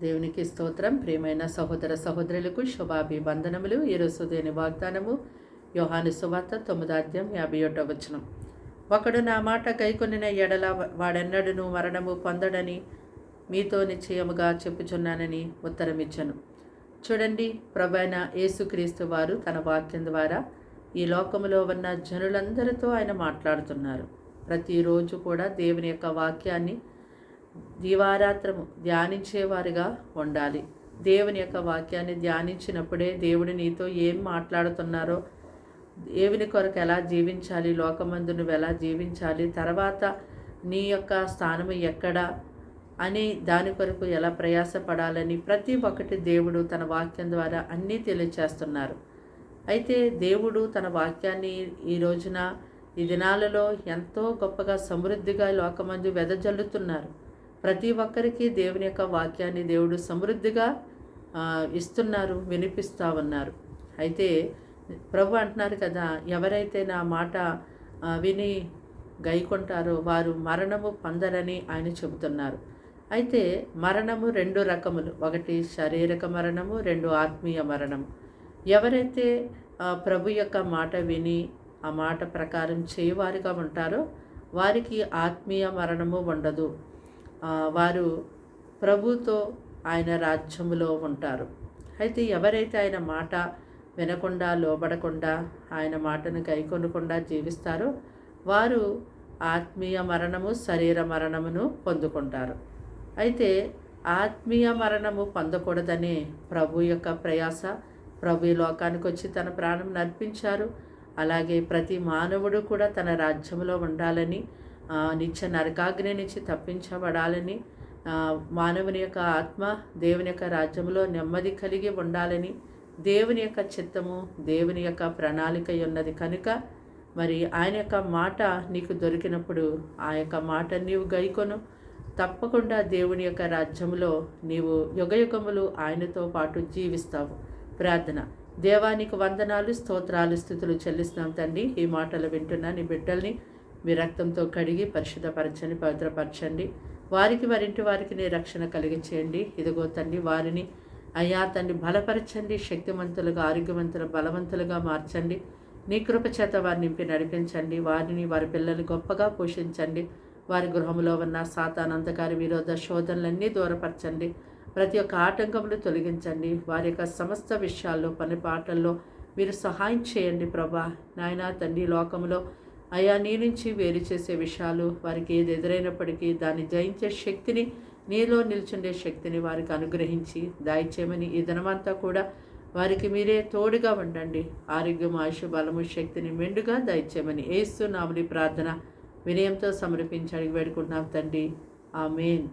దేవునికి స్తోత్రం. ప్రియమైన సహోదర సహోదరులకు శుభాభివందనములు. ఈరోజు దేని వాగ్దానము యోహాను సువార్త 9:51. ఒకడు నా మాట గైకొనిన ఎడల వాడెన్నడను మరణము పొందడని మీతో నిశ్చయముగా చెప్పుచున్నానని ఉత్తరమిచ్చను. చూడండి, ప్రభువైన యేసుక్రీస్తు వారు తన వాక్యం ద్వారా ఈ లోకములో ఉన్న జనులందరితో ఆయన మాట్లాడుతున్నారు. ప్రతిరోజు కూడా దేవుని యొక్క వాక్యాన్ని దివారాత్రము ధ్యానించేవారుగా ఉండాలి. దేవుని యొక్క వాక్యాన్ని ధ్యానించినప్పుడే దేవుడు నీతో ఏం మాట్లాడుతున్నారో, దేవుని కొరకు ఎలా జీవించాలి, లోకమందు నువ్వు ఎలా జీవించాలి, తర్వాత నీ యొక్క స్థానము ఎక్కడ అని దాని కొరకు ఎలా ప్రయాసపడాలని ప్రతి ఒక్కటి దేవుడు తన వాక్యం ద్వారా అన్నీ తెలియచేస్తున్నారు. అయితే దేవుడు తన వాక్యాన్ని ఈ రోజున ఈ దినాలలో ఎంతో గొప్పగా సమృద్ధిగా లోకమందు వెదజల్లుతున్నారు. ప్రతి ఒక్కరికి దేవుని యొక్క వాక్యాన్ని దేవుడు సమృద్ధిగా ఇస్తున్నారు, వినిపిస్తూ ఉన్నారు. అయితే ప్రభు అంటున్నారు కదా, ఎవరైతే నా మాట విని గైకొంటారో వారు మరణము పొందరని ఆయన చెబుతున్నారు. అయితే మరణము రెండు రకములు, ఒకటి శారీరక మరణము, రెండు ఆత్మీయ మరణము. ఎవరైతే ప్రభు యొక్క మాట విని ఆ మాట ప్రకారం చేయవారిగా ఉంటారో వారికి ఆత్మీయ మరణము ఉండదు. వారు ప్రభుతో ఆయన రాజ్యములో ఉంటారు. అయితే ఎవరైతే ఆయన మాట వినకుండా, లోబడకుండా, ఆయన మాటను గైకొనకుండా జీవిస్తారో వారు ఆత్మీయ మరణము, శరీర మరణమును పొందుకుంటారు. అయితే ఆత్మీయ మరణము పొందకూడదనే ప్రభు యొక్క ప్రయాస. ప్రభు ఈ లోకానికి వచ్చి తన ప్రాణం నర్పించారు. అలాగే ప్రతి మానవుడు కూడా తన రాజ్యంలో ఉండాలని, నిత్య నరకాగ్ని నుంచి తప్పించబడాలని, మానవుని యొక్క ఆత్మ దేవుని యొక్క రాజ్యంలో నెమ్మది కలిగి ఉండాలని దేవుని యొక్క చిత్తము, దేవుని యొక్క ప్రణాళిక ఉన్నది కనుక మరి ఆయన యొక్క మాట నీకు దొరికినప్పుడు ఆ యొక్క మాట నీవు గైకొను. తప్పకుండా దేవుని యొక్క రాజ్యంలో నీవు యుగయుగములు ఆయనతో పాటు జీవిస్తావు. ప్రార్థన. దేవానికి వందనాలు, స్తోత్రాలు, స్తుతులు చెల్లిస్తున్నాం తండ్రి. ఈ మాటలు వింటున్నా నీ బిడ్డల్ని మీ రక్తంతో కడిగి పరిశుద్ధపరచండి, పవిత్రపరచండి. వారికి వారింటి వారికి నీ రక్షణ కలిగించేయండి. ఇదిగో తండ్రి, వారిని అయ్యా తండ్రి బలపరచండి, శక్తివంతులుగా, ఆరోగ్యవంతులు, బలవంతులుగా మార్చండి. నీ కృప చేత వారిని నింపి నడిపించండి. వారిని, వారి పిల్లలు గొప్పగా పోషించండి. వారి గృహంలో ఉన్న సాతాను అంధకార విరోధ శోధనలన్నీ దూరపరచండి. ప్రతి ఒక్క ఆటంకములు తొలగించండి. వారి యొక్క సమస్త విషయాల్లో, పని పాటల్లో మీరు సహాయం చేయండి ప్రభా. నాయనా తండ్రి, లోకంలో అయ్యా నీ నుంచి వేరు చేసే విషయాలు వారికి ఏది ఎదురైనప్పటికీ దాన్ని జయించే శక్తిని, నీలో నిల్చుండే శక్తిని వారికి అనుగ్రహించి దయచేయమని ఈ దినమంతా కూడా వారికి మీరే తోడుగా ఉండండి. ఆరోగ్యం, ఆయుష్, బలము, శక్తిని మెండుగా దయచేయమని యేసు నామములో ప్రార్థన వినయంతో సమర్పించి అడిగి వేడుకుంటున్నాం తండ్రి. ఆమేన్.